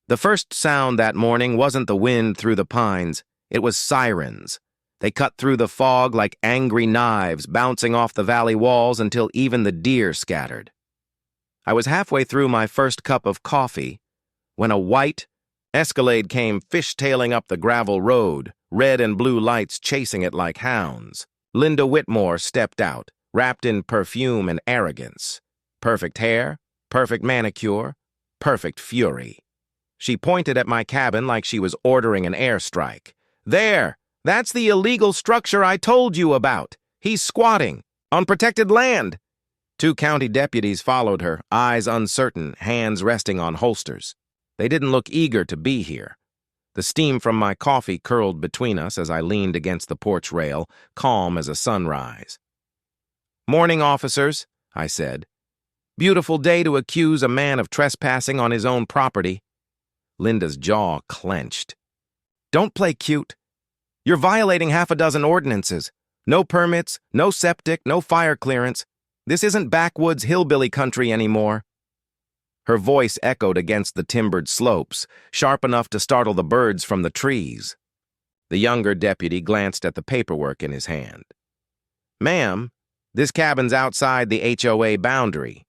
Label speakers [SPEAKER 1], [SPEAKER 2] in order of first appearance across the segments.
[SPEAKER 1] The first sound that morning wasn't the wind through the pines, it was sirens. They cut through the fog like angry knives, bouncing off the valley walls until even the deer scattered. I was halfway through my first cup of coffee when a white Escalade came fishtailing up the gravel road, red and blue lights chasing it like hounds. Linda Whitmore stepped out, wrapped in perfume and arrogance. Perfect hair, perfect manicure, perfect fury. She pointed at my cabin like she was ordering an airstrike. "There! That's the illegal structure I told you about. He's squatting on protected land." 2 county deputies followed her, eyes uncertain, hands resting on holsters. They didn't look eager to be here. The steam from my coffee curled between us as I leaned against the porch rail, calm as a sunrise. "Morning, officers," I said. "Beautiful day to accuse a man of trespassing on his own property." Linda's jaw clenched. "Don't play cute. You're violating half a dozen ordinances. No permits, no septic, no fire clearance. This isn't backwoods hillbilly country anymore." Her voice echoed against the timbered slopes, sharp enough to startle the birds from the trees. The younger deputy glanced at the paperwork in his hand. "Ma'am, this cabin's outside the HOA boundary.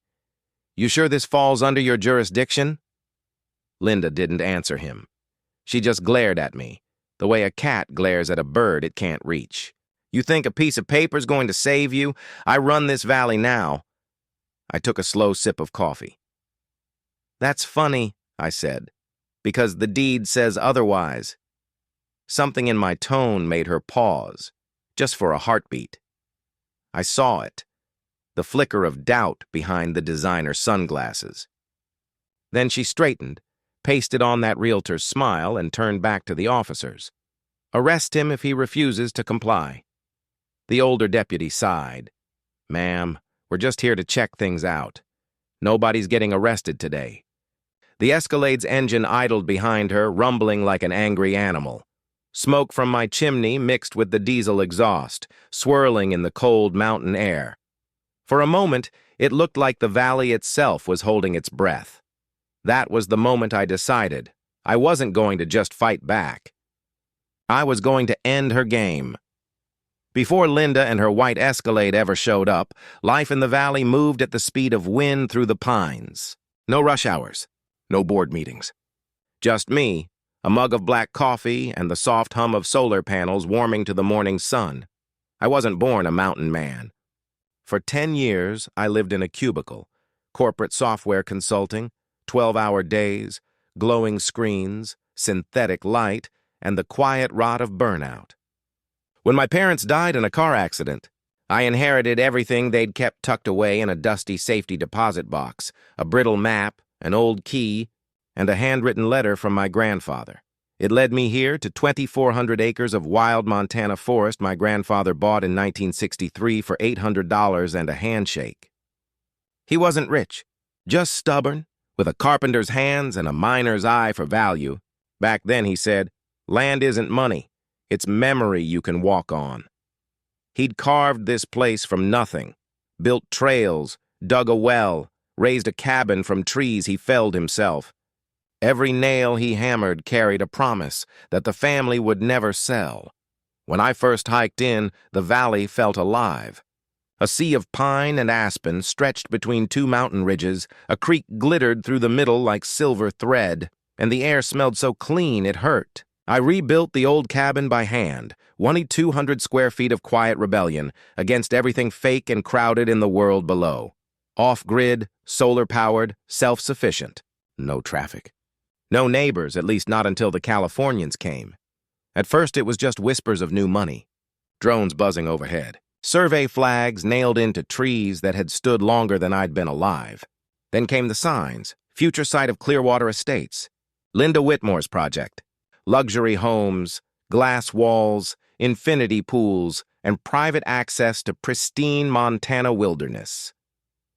[SPEAKER 1] You sure this falls under your jurisdiction?" Linda didn't answer him. She just glared at me, the way a cat glares at a bird it can't reach. "You think a piece of paper's going to save you? I run this valley now." I took a slow sip of coffee. "That's funny," I said, "because the deed says otherwise." Something in my tone made her pause, just for a heartbeat. I saw it, the flicker of doubt behind the designer sunglasses. Then she straightened, pasted on that realtor's smile, and turned back to the officers. "Arrest him if he refuses to comply." The older deputy sighed. "Ma'am, we're just here to check things out. Nobody's getting arrested today." The Escalade's engine idled behind her, rumbling like an angry animal. Smoke from my chimney mixed with the diesel exhaust, swirling in the cold mountain air. For a moment, it looked like the valley itself was holding its breath. That was the moment I decided I wasn't going to just fight back. I was going to end her game. Before Linda and her white Escalade ever showed up, life in the valley moved at the speed of wind through the pines. No rush hours, no board meetings. Just me, a mug of black coffee, and the soft hum of solar panels warming to the morning sun. I wasn't born a mountain man. For 10 years, I lived in a cubicle, corporate software consulting, 12-hour days, glowing screens, synthetic light, and the quiet rot of burnout. When my parents died in a car accident, I inherited everything they'd kept tucked away in a dusty safety deposit box, a brittle map, an old key, and a handwritten letter from my grandfather. It led me here to 2,400 acres of wild Montana forest my grandfather bought in 1963 for $800 and a handshake. He wasn't rich, just stubborn, with a carpenter's hands and a miner's eye for value. Back then, he said, "Land isn't money, it's memory you can walk on." He'd carved this place from nothing, built trails, dug a well, raised a cabin from trees he felled himself. Every nail he hammered carried a promise that the family would never sell. When I first hiked in, the valley felt alive. A sea of pine and aspen stretched between 2 mountain ridges, a creek glittered through the middle like silver thread, and the air smelled so clean it hurt. I rebuilt the old cabin by hand, 2,200 square feet of quiet rebellion against everything fake and crowded in the world below. Off-grid, solar-powered, self-sufficient. No traffic. No neighbors, at least not until the Californians came. At first it was just whispers of new money. Drones buzzing overhead. Survey flags nailed into trees that had stood longer than I'd been alive. Then came the signs. Future site of Clearwater Estates. Linda Whitmore's project. Luxury homes, glass walls, infinity pools, and private access to pristine Montana wilderness.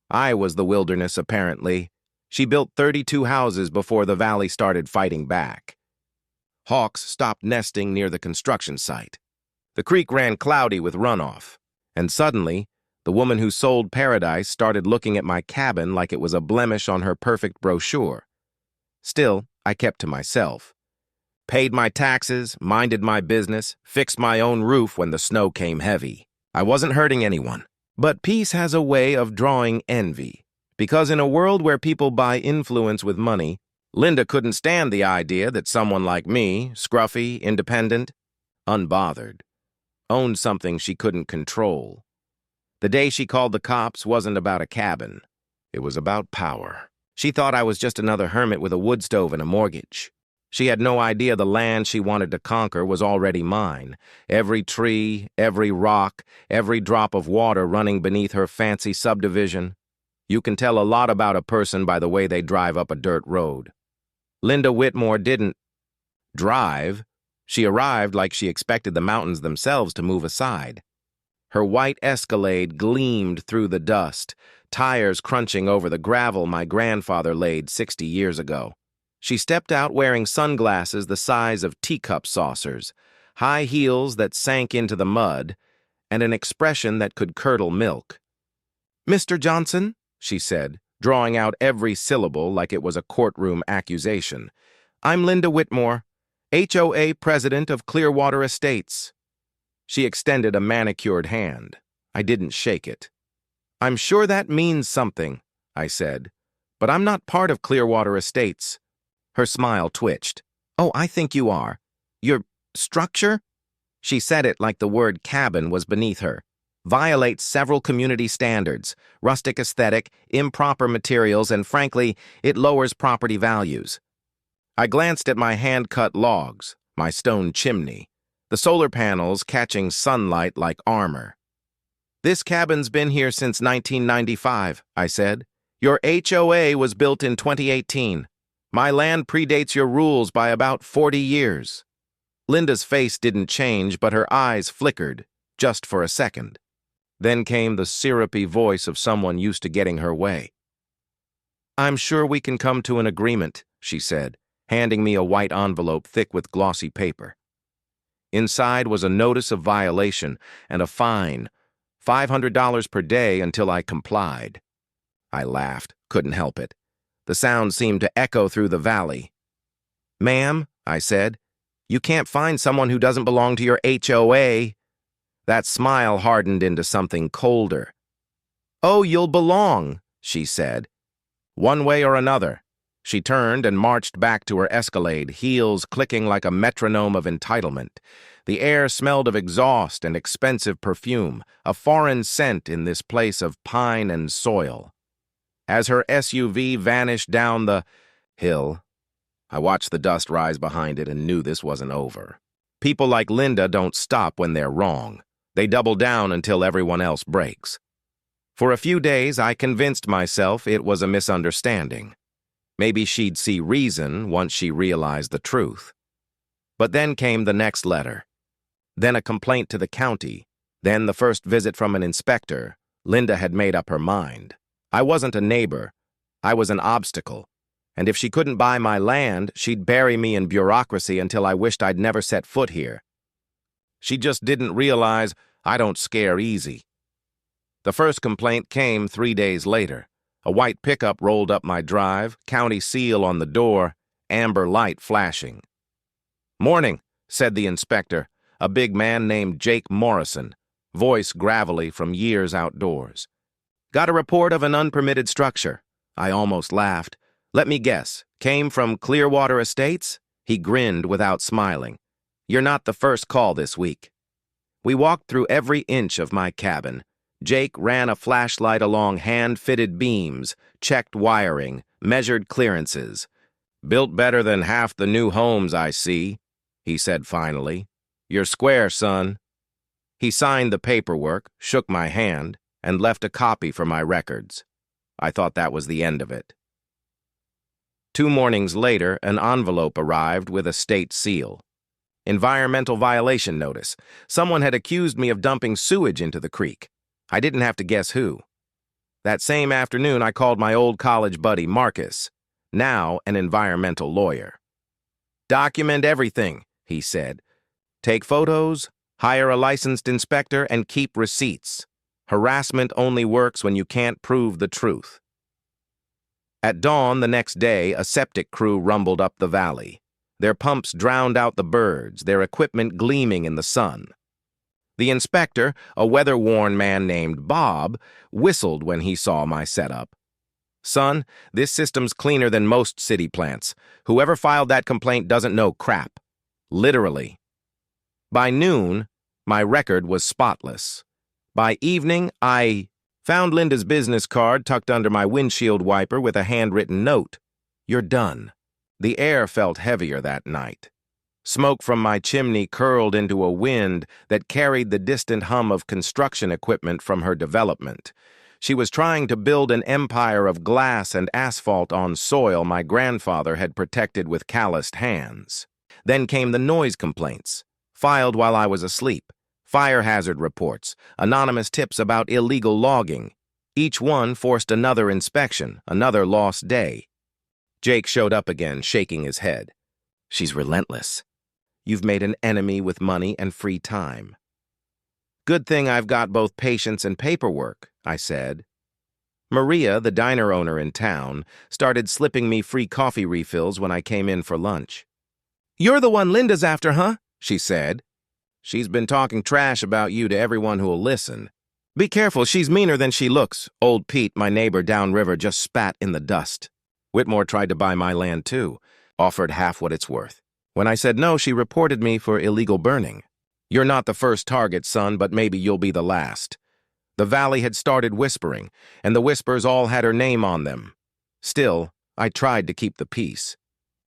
[SPEAKER 1] I was the wilderness, apparently. She built 32 houses before the valley started fighting back. Hawks stopped nesting near the construction site. The creek ran cloudy with runoff. And suddenly, the woman who sold paradise started looking at my cabin like it was a blemish on her perfect brochure. Still, I kept to myself. Paid my taxes, minded my business, fixed my own roof when the snow came heavy. I wasn't hurting anyone. But peace has a way of drawing envy. Because in a world where people buy influence with money, Linda couldn't stand the idea that someone like me, scruffy, independent, unbothered, owned something she couldn't control. The day she called the cops wasn't about a cabin. It was about power. She thought I was just another hermit with a wood stove and a mortgage. She had no idea the land she wanted to conquer was already mine. Every tree, every rock, every drop of water running beneath her fancy subdivision. You can tell a lot about a person by the way they drive up a dirt road. Linda Whitmore didn't drive. She arrived like she expected the mountains themselves to move aside. Her white Escalade gleamed through the dust, tires crunching over the gravel my grandfather laid 60 years ago. She stepped out wearing sunglasses the size of teacup saucers, high heels that sank into the mud, and an expression that could curdle milk. "Mr. Johnson," she said, drawing out every syllable like it was a courtroom accusation, "I'm Linda Whitmore, HOA president of Clearwater Estates." She extended a manicured hand. I didn't shake it. "I'm sure that means something," I said, "but I'm not part of Clearwater Estates." Her smile twitched. "Oh, I think you are. Your structure?" She said it like the word cabin was beneath her. "Violates several community standards, rustic aesthetic, improper materials, and frankly, it lowers property values." I glanced at my hand-cut logs, my stone chimney, the solar panels catching sunlight like armor. "This cabin's been here since 1995, I said. "Your HOA was built in 2018. My land predates your rules by about 40 years. Linda's face didn't change, but her eyes flickered, just for a second. Then came the syrupy voice of someone used to getting her way. "I'm sure we can come to an agreement," she said, handing me a white envelope thick with glossy paper. Inside was a notice of violation and a fine, $500 per day until I complied. I laughed, couldn't help it. The sound seemed to echo through the valley. "Ma'am," I said, "you can't find someone who doesn't belong to your HOA." That smile hardened into something colder. "Oh, you'll belong," she said. "One way or another." She turned and marched back to her Escalade, heels clicking like a metronome of entitlement. The air smelled of exhaust and expensive perfume, a foreign scent in this place of pine and soil. As her SUV vanished down the hill, I watched the dust rise behind it and knew this wasn't over. People like Linda don't stop when they're wrong. They double down until everyone else breaks. For a few days, I convinced myself it was a misunderstanding. Maybe she'd see reason once she realized the truth. But then came the next letter. Then a complaint to the county. Then the first visit from an inspector. Linda had made up her mind. I wasn't a neighbor. I was an obstacle. And if she couldn't buy my land, she'd bury me in bureaucracy until I wished I'd never set foot here. She just didn't realize I don't scare easy. The first complaint came 3 days later. A white pickup rolled up my drive, county seal on the door, amber light flashing. "Morning," said the inspector, a big man named Jake Morrison, voice gravelly from years outdoors. "Got a report of an unpermitted structure." I almost laughed. "Let me guess, came from Clearwater Estates?" He grinned without smiling. "You're not the first call this week." We walked through every inch of my cabin. Jake ran a flashlight along hand-fitted beams, checked wiring, measured clearances. "Built better than half the new homes I see," he said finally. "You're square, son." He signed the paperwork, shook my hand, and left a copy for my records. I thought that was the end of it. 2 mornings later, an envelope arrived with a state seal. Environmental violation notice. Someone had accused me of dumping sewage into the creek. I didn't have to guess who. That same afternoon, I called my old college buddy, Marcus, now an environmental lawyer. "Document everything," he said. "Take photos, hire a licensed inspector, and keep receipts. Harassment only works when you can't prove the truth." At dawn the next day, a septic crew rumbled up the valley. Their pumps drowned out the birds, their equipment gleaming in the sun. The inspector, a weather-worn man named Bob, whistled when he saw my setup. "Son, this system's cleaner than most city plants. Whoever filed that complaint doesn't know crap." Literally. By noon, my record was spotless. By evening, I found Linda's business card tucked under my windshield wiper with a handwritten note. "You're done." The air felt heavier that night. Smoke from my chimney curled into a wind that carried the distant hum of construction equipment from her development. She was trying to build an empire of glass and asphalt on soil my grandfather had protected with calloused hands. Then came the noise complaints, filed while I was asleep, fire hazard reports, anonymous tips about illegal logging. Each one forced another inspection, another lost day. Jake showed up again, shaking his head. "She's relentless. You've made an enemy with money and free time." "Good thing I've got both patience and paperwork," I said. Maria, the diner owner in town, started slipping me free coffee refills when I came in for lunch. "You're the one Linda's after, huh?" she said. "She's been talking trash about you to everyone who'll listen. Be careful, she's meaner than she looks." Old Pete, my neighbor downriver, just spat in the dust. Whitmore tried to buy my land too, offered half what it's worth. When I said no, she reported me for illegal burning. "You're not the first target, son, but maybe you'll be the last." The valley had started whispering, and the whispers all had her name on them. Still, I tried to keep the peace.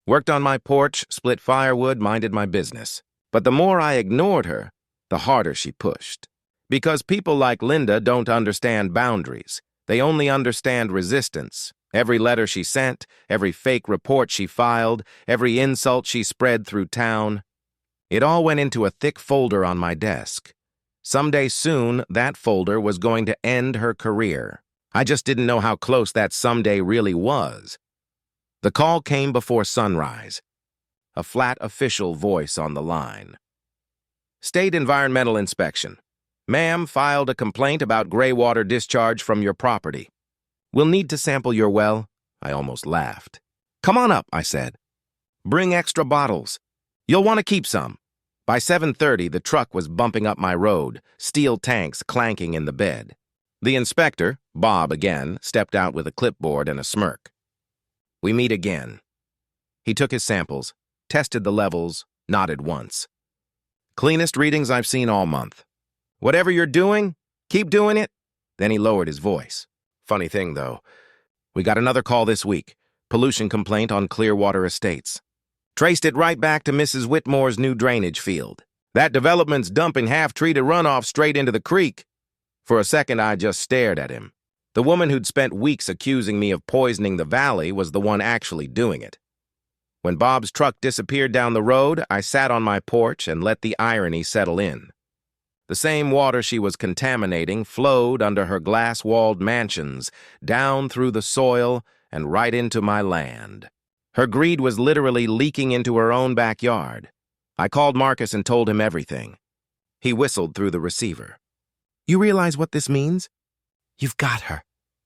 [SPEAKER 1] Worked on my porch, split firewood, minded my business. But the more I ignored her, the harder she pushed. Because people like Linda don't understand boundaries. They only understand resistance. Every letter she sent, every fake report she filed, every insult she spread through town. It all went into a thick folder on my desk. Someday soon, that folder was going to end her career. I just didn't know how close that someday really was. The call came before sunrise. A flat official voice on the line. "State Environmental Inspection. Ma'am filed a complaint about gray water discharge from your property. We'll need to sample your well." I almost laughed. "Come on up," I said. "Bring extra bottles. You'll want to keep some." By 7:30, the truck was bumping up my road, steel tanks clanking in the bed. The inspector, Bob again, stepped out with a clipboard and a smirk. "We meet again." He took his samples, tested the levels, nodded once. "Cleanest readings I've seen all month. Whatever you're doing, keep doing it." Then he lowered his voice. "Funny thing, though. We got another call this week. Pollution complaint on Clearwater Estates. Traced it right back to Mrs. Whitmore's new drainage field. That development's dumping half-treated runoff straight into the creek." For a second, I just stared at him. The woman who'd spent weeks accusing me of poisoning the valley was the one actually doing it. When Bob's truck disappeared down the road, I sat on my porch and let the irony settle in. The same water she was contaminating flowed under her glass-walled mansions, down through the soil, and right into my land. Her greed was literally leaking into her own backyard. I called Marcus and told him everything. He whistled through the receiver. "You realize what this means? You've got her.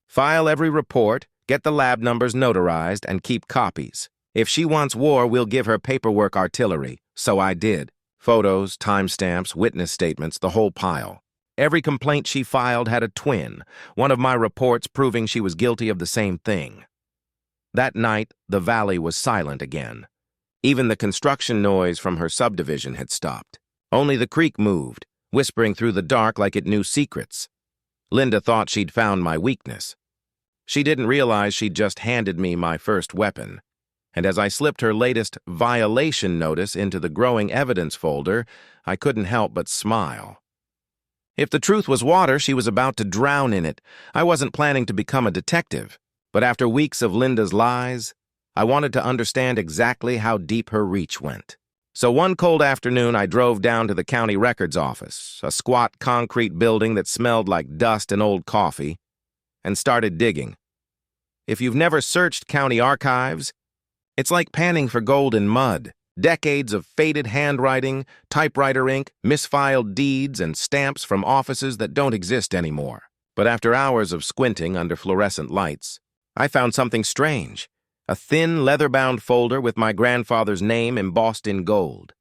[SPEAKER 1] File every report, get the lab numbers notarized, and keep copies. If she wants war, we'll give her paperwork artillery." So I did. Photos, timestamps, witness statements, the whole pile. Every complaint she filed had a twin, one of my reports proving she was guilty of the same thing. That night, the valley was silent again. Even the construction noise from her subdivision had stopped. Only the creek moved, whispering through the dark like it knew secrets. Linda thought she'd found my weakness. She didn't realize she'd just handed me my first weapon. And as I slipped her latest violation notice into the growing evidence folder, I couldn't help but smile. If the truth was water, she was about to drown in it. I wasn't planning to become a detective, but after weeks of Linda's lies, I wanted to understand exactly how deep her reach went. So one cold afternoon, I drove down to the county records office, a squat concrete building that smelled like dust and old coffee, and started digging. If you've never searched county archives, it's like panning for gold in mud. Decades of faded handwriting, typewriter ink, misfiled deeds, and stamps from offices that don't exist anymore. But after hours of squinting under fluorescent lights, I found something strange. A thin, leather-bound folder with my grandfather's name embossed in gold.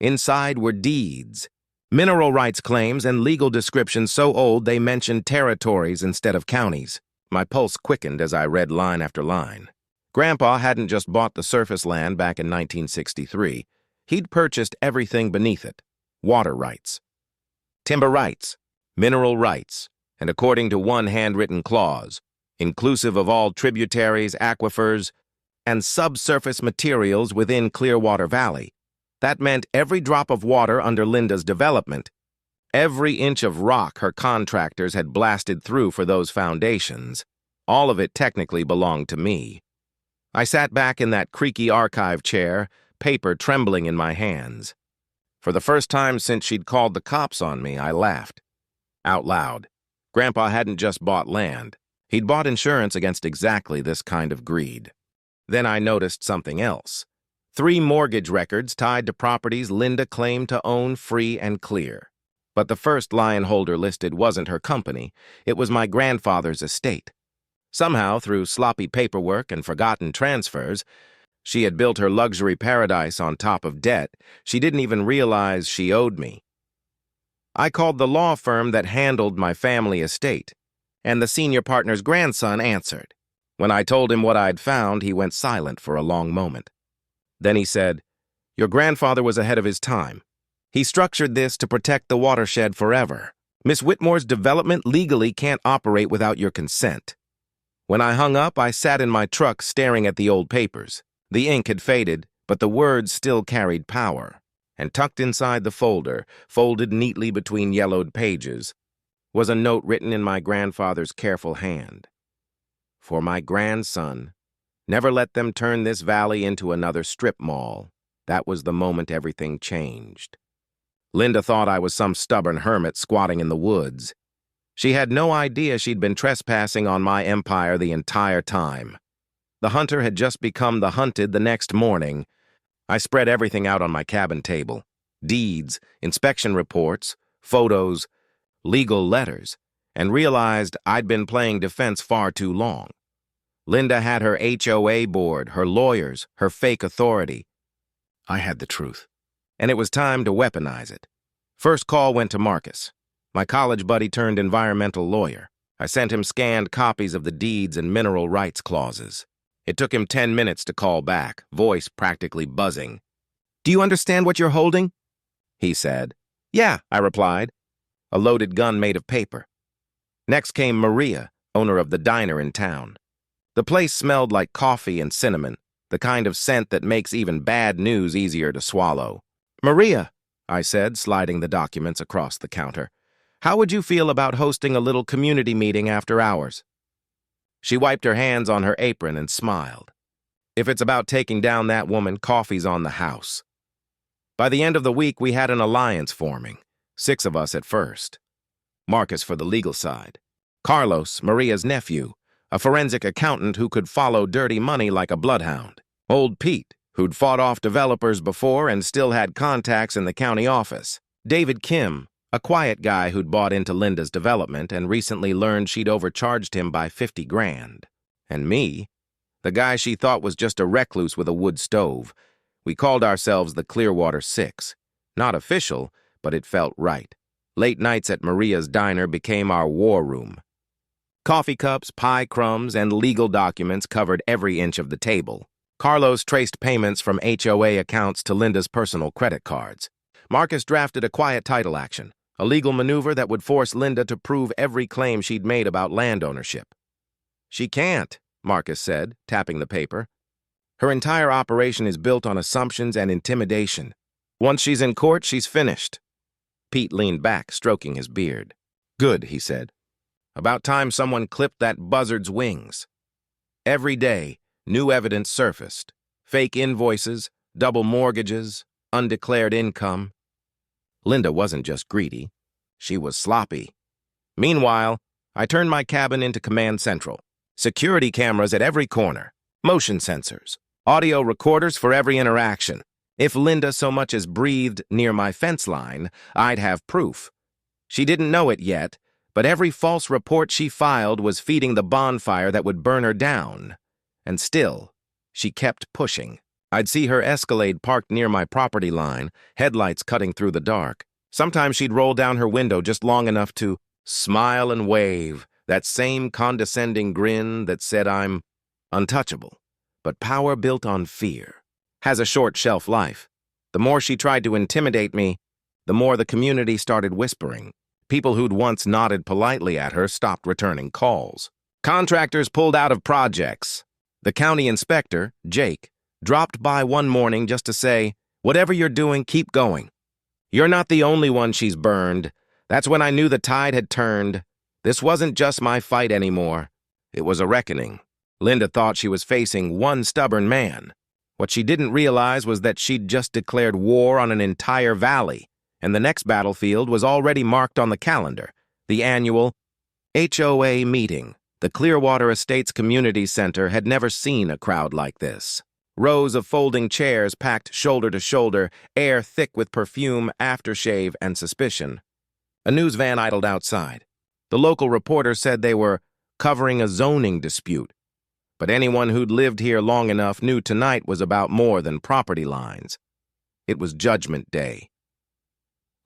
[SPEAKER 1] Inside were deeds, mineral rights claims, and legal descriptions so old they mentioned territories instead of counties. My pulse quickened as I read line after line. Grandpa hadn't just bought the surface land back in 1963. He'd purchased everything beneath it. Water rights, timber rights, mineral rights, and according to one handwritten clause, inclusive of all tributaries, aquifers, and subsurface materials within Clearwater Valley. That meant every drop of water under Linda's development, every inch of rock her contractors had blasted through for those foundations, all of it technically belonged to me. I sat back in that creaky archive chair, paper trembling in my hands. For the first time since she'd called the cops on me, I laughed. Out loud. Grandpa hadn't just bought land. He'd bought insurance against exactly this kind of greed. Then I noticed something else. 3 mortgage records tied to properties Linda claimed to own free and clear. But the first lion holder listed wasn't her company. It was my grandfather's estate. Somehow, through sloppy paperwork and forgotten transfers, she had built her luxury paradise on top of debt she didn't even realize she owed me. I called the law firm that handled my family estate, and the senior partner's grandson answered. When I told him what I'd found, he went silent for a long moment. Then he said, "Your grandfather was ahead of his time. He structured this to protect the watershed forever. Miss Whitmore's development legally can't operate without your consent." When I hung up, I sat in my truck staring at the old papers. The ink had faded, but the words still carried power. And tucked inside the folder, folded neatly between yellowed pages, was a note written in my grandfather's careful hand. For my grandson, never let them turn this valley into another strip mall. That was the moment everything changed. Linda thought I was some stubborn hermit squatting in the woods. She had no idea she'd been trespassing on my empire the entire time. The hunter had just become the hunted the next morning. I spread everything out on my cabin table. Deeds, inspection reports, photos, legal letters, and realized I'd been playing defense far too long. Linda had her HOA board, her lawyers, her fake authority. I had the truth, and it was time to weaponize it. First call went to Marcus, my college buddy turned environmental lawyer. I sent him scanned copies of the deeds and mineral rights clauses. It took him 10 minutes to call back, voice practically buzzing. "Do you understand what you're holding?" he said. "Yeah," I replied. A loaded gun made of paper. Next came Maria, owner of the diner in town. The place smelled like coffee and cinnamon, the kind of scent that makes even bad news easier to swallow. "Maria," I said, sliding the documents across the counter, "how would you feel about hosting a little community meeting after hours?" She wiped her hands on her apron and smiled. "If it's about taking down that woman, coffee's on the house." By the end of the week, we had an alliance forming, 6 of us at first. Marcus for the legal side. Carlos, Maria's nephew, a forensic accountant who could follow dirty money like a bloodhound. Old Pete, who'd fought off developers before and still had contacts in the county office. David Kim, a quiet guy who'd bought into Linda's development and recently learned she'd overcharged him by 50 grand. And me, the guy she thought was just a recluse with a wood stove. We called ourselves the Clearwater Six. Not official, but it felt right. Late nights at Maria's diner became our war room. Coffee cups, pie crumbs, and legal documents covered every inch of the table. Carlos traced payments from HOA accounts to Linda's personal credit cards. Marcus drafted a quiet title action, a legal maneuver that would force Linda to prove every claim she'd made about land ownership. "She can't," Marcus said, tapping the paper. "Her entire operation is built on assumptions and intimidation. Once she's in court, she's finished." Pete leaned back, stroking his beard. "Good," he said. "About time someone clipped that buzzard's wings." Every day, new evidence surfaced. Fake invoices, double mortgages, undeclared income. Linda wasn't just greedy. She was sloppy. Meanwhile, I turned my cabin into command central. Security cameras at every corner, motion sensors, audio recorders for every interaction. If Linda so much as breathed near my fence line, I'd have proof. She didn't know it yet, but every false report she filed was feeding the bonfire that would burn her down. And still, she kept pushing. I'd see her Escalade parked near my property line, headlights cutting through the dark. Sometimes she'd roll down her window just long enough to smile and wave, that same condescending grin that said I'm untouchable. But power built on fear has a short shelf life. The more she tried to intimidate me, the more the community started whispering. People who'd once nodded politely at her stopped returning calls. Contractors pulled out of projects. The county inspector, Jake, dropped by one morning just to say, "Whatever you're doing, keep going. You're not the only one she's burned." That's when I knew the tide had turned. This wasn't just my fight anymore. It was a reckoning. Linda thought she was facing one stubborn man. What she didn't realize was that she'd just declared war on an entire valley, and the next battlefield was already marked on the calendar, the annual HOA meeting. The Clearwater Estates Community Center had never seen a crowd like this. Rows of folding chairs packed shoulder to shoulder, air thick with perfume, aftershave, and suspicion. A news van idled outside. The local reporter said they were covering a zoning dispute. But anyone who'd lived here long enough knew tonight was about more than property lines. It was Judgment Day.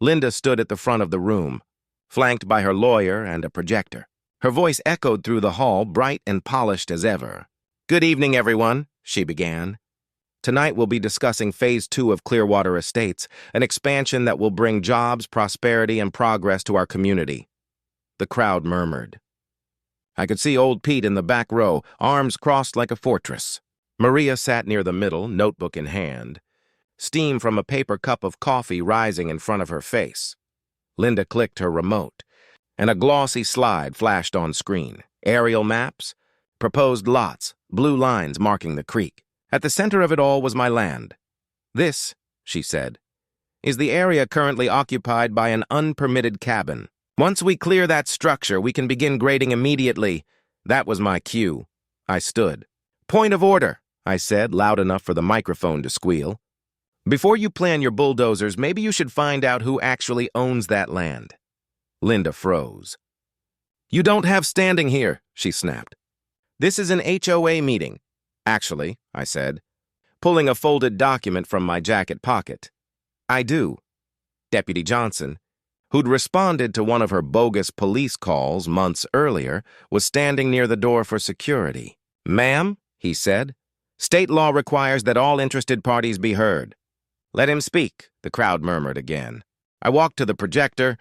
[SPEAKER 1] Linda stood at the front of the room, flanked by her lawyer and a projector. Her voice echoed through the hall, bright and polished as ever. "Good evening, everyone," she began. "Tonight we'll be discussing Phase 2 of Clearwater Estates, an expansion that will bring jobs, prosperity, and progress to our community." The crowd murmured. I could see old Pete in the back row, arms crossed like a fortress. Maria sat near the middle, notebook in hand, steam from a paper cup of coffee rising in front of her face. Linda clicked her remote, and a glossy slide flashed on screen. Aerial maps, proposed lots, blue lines marking the creek. At the center of it all was my land. "This," she said, "is the area currently occupied by an unpermitted cabin. Once we clear that structure, we can begin grading immediately." That was my cue. I stood. "Point of order," I said, loud enough for the microphone to squeal. "Before you plan your bulldozers, maybe you should find out who actually owns that land." Linda froze. "You don't have standing here," she snapped. "This is an HOA meeting." "Actually," I said, pulling a folded document from my jacket pocket. "I do." Deputy Johnson, who'd responded to one of her bogus police calls months earlier, was standing near the door for security. "Ma'am," he said, "state law requires that all interested parties be heard." "Let him speak," the crowd murmured again. I walked to the projector,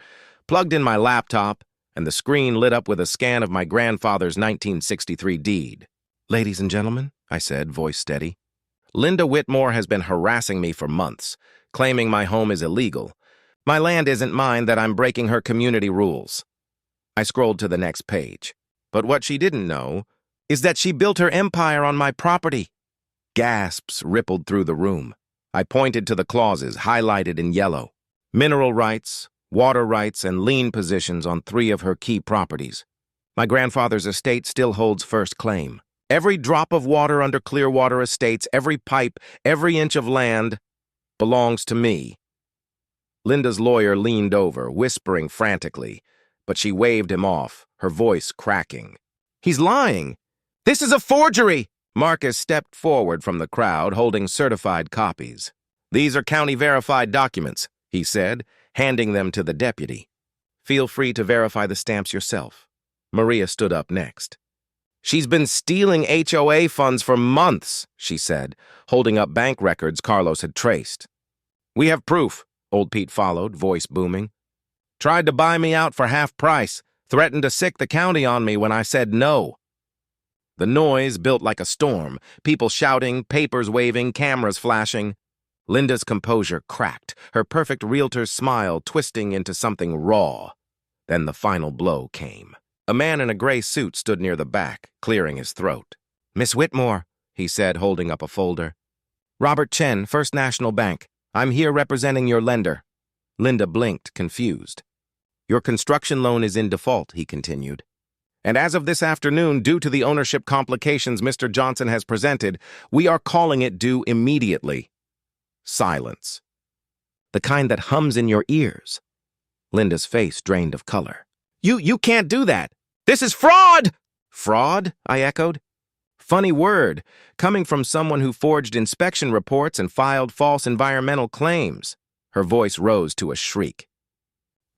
[SPEAKER 1] plugged in my laptop, and the screen lit up with a scan of my grandfather's 1963 deed. "Ladies and gentlemen," I said, voice steady, "Linda Whitmore has been harassing me for months, claiming my home is illegal. My land isn't mine, that I'm breaking her community rules." I scrolled to the next page. But what she didn't know is that she built her empire on my property. Gasps rippled through the room. I pointed to the clauses, highlighted in yellow. Mineral rights, water rights, and lien positions on 3 of her key properties. My grandfather's estate still holds first claim. Every drop of water under Clearwater Estates, every pipe, every inch of land belongs to me. Linda's lawyer leaned over, whispering frantically, but she waved him off, her voice cracking. "He's lying! This is a forgery!" Marcus stepped forward from the crowd, holding certified copies. "These are county-verified documents," he said, handing them to the deputy. "Feel free to verify the stamps yourself." Maria stood up next. "She's been stealing HOA funds for months," she said, holding up bank records Carlos had traced. "We have proof," Old Pete followed, voice booming. "Tried to buy me out for half price, threatened to sick the county on me when I said no." The noise built like a storm, people shouting, papers waving, cameras flashing. Linda's composure cracked, her perfect realtor's smile twisting into something raw. Then the final blow came. A man in a gray suit stood near the back, clearing his throat. "Miss Whitmore," he said, holding up a folder. "Robert Chen, First National Bank. I'm here representing your lender." Linda blinked, confused. "Your construction loan is in default," he continued. "And as of this afternoon, due to the ownership complications Mr. Johnson has presented, we are calling it due immediately." Silence. The kind that hums in your ears. Linda's face drained of color. You can't do that. This is fraud! Fraud? I echoed. Funny word, coming from someone who forged inspection reports and filed false environmental claims. Her voice rose to a shriek.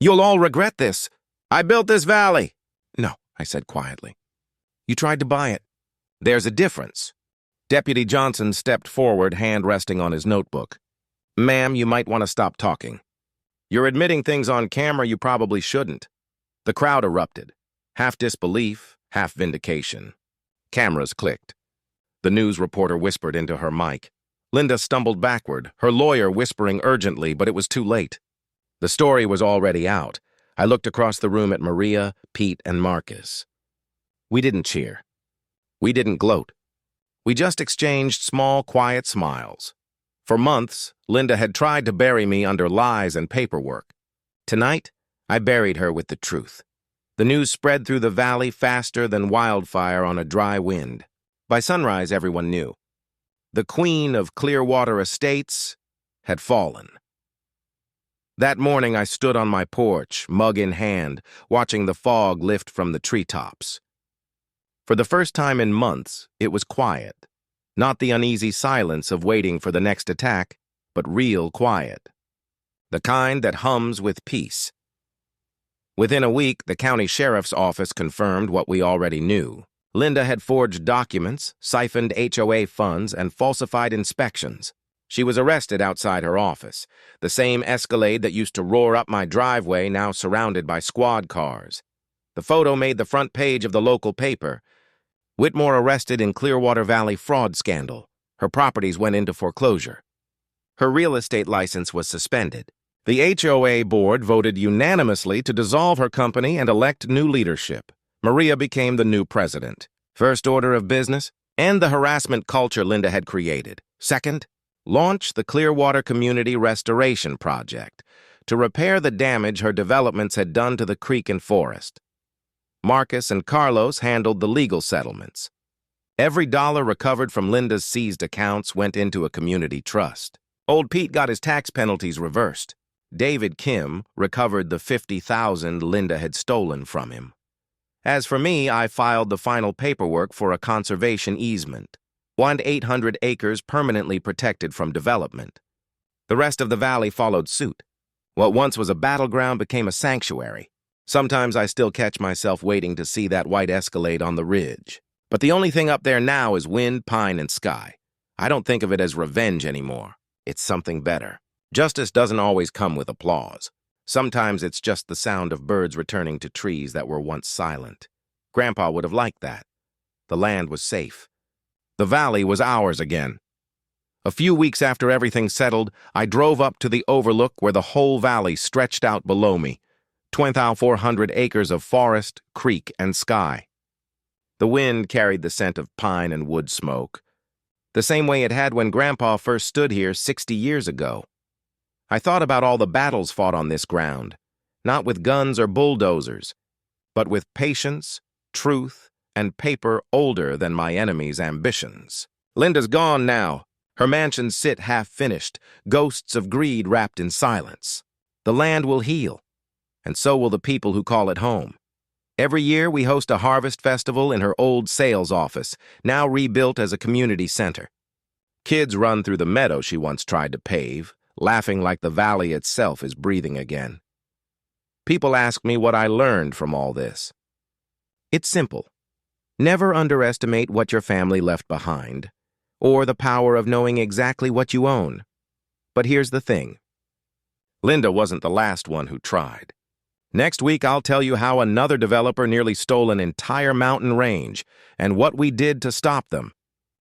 [SPEAKER 1] You'll all regret this. I built this valley. No, I said quietly. You tried to buy it. There's a difference. Deputy Johnson stepped forward, hand resting on his notebook. Ma'am, you might want to stop talking. You're admitting things on camera you probably shouldn't. The crowd erupted. Half disbelief, half vindication. Cameras clicked. The news reporter whispered into her mic. Linda stumbled backward, her lawyer whispering urgently, but it was too late. The story was already out. I looked across the room at Maria, Pete, and Marcus. We didn't cheer. We didn't gloat. We just exchanged small, quiet smiles. For months, Linda had tried to bury me under lies and paperwork. Tonight, I buried her with the truth. The news spread through the valley faster than wildfire on a dry wind. By sunrise, everyone knew. The queen of Clearwater Estates had fallen. That morning, I stood on my porch, mug in hand, watching the fog lift from the treetops. For the first time in months, it was quiet. Not the uneasy silence of waiting for the next attack, but real quiet. The kind that hums with peace. Within a week, the county sheriff's office confirmed what we already knew. Linda had forged documents, siphoned HOA funds, and falsified inspections. She was arrested outside her office, the same Escalade that used to roar up my driveway, now surrounded by squad cars. The photo made the front page of the local paper. Whitmore arrested in Clearwater Valley fraud scandal. Her properties went into foreclosure. Her real estate license was suspended. The HOA board voted unanimously to dissolve her company and elect new leadership. Maria became the new president. First order of business, end the harassment culture Linda had created. Second, launch the Clearwater Community Restoration Project to repair the damage her developments had done to the creek and forest. Marcus and Carlos handled the legal settlements. Every dollar recovered from Linda's seized accounts went into a community trust. Old Pete got his tax penalties reversed. David Kim recovered the $50,000 Linda had stolen from him. As for me, I filed the final paperwork for a conservation easement. 800 acres permanently protected from development. The rest of the valley followed suit. What once was a battleground became a sanctuary. Sometimes I still catch myself waiting to see that white Escalade on the ridge. But the only thing up there now is wind, pine, and sky. I don't think of it as revenge anymore. It's something better. Justice doesn't always come with applause. Sometimes it's just the sound of birds returning to trees that were once silent. Grandpa would have liked that. The land was safe. The valley was ours again. A few weeks after everything settled, I drove up to the overlook where the whole valley stretched out below me. 2,400 acres of forest, creek, and sky. The wind carried the scent of pine and wood smoke, the same way it had when Grandpa first stood here 60 years ago. I thought about all the battles fought on this ground, not with guns or bulldozers, but with patience, truth, and paper older than my enemy's ambitions. Linda's gone now. Her mansions sit half-finished, ghosts of greed wrapped in silence. The land will heal, and so will the people who call it home. Every year we host a harvest festival in her old sales office, now rebuilt as a community center. Kids run through the meadow she once tried to pave, laughing like the valley itself is breathing again. People ask me what I learned from all this. It's simple. Never underestimate what your family left behind, or the power of knowing exactly what you own. But here's the thing. Linda wasn't the last one who tried. Next week, I'll tell you how another developer nearly stole an entire mountain range and what we did to stop them.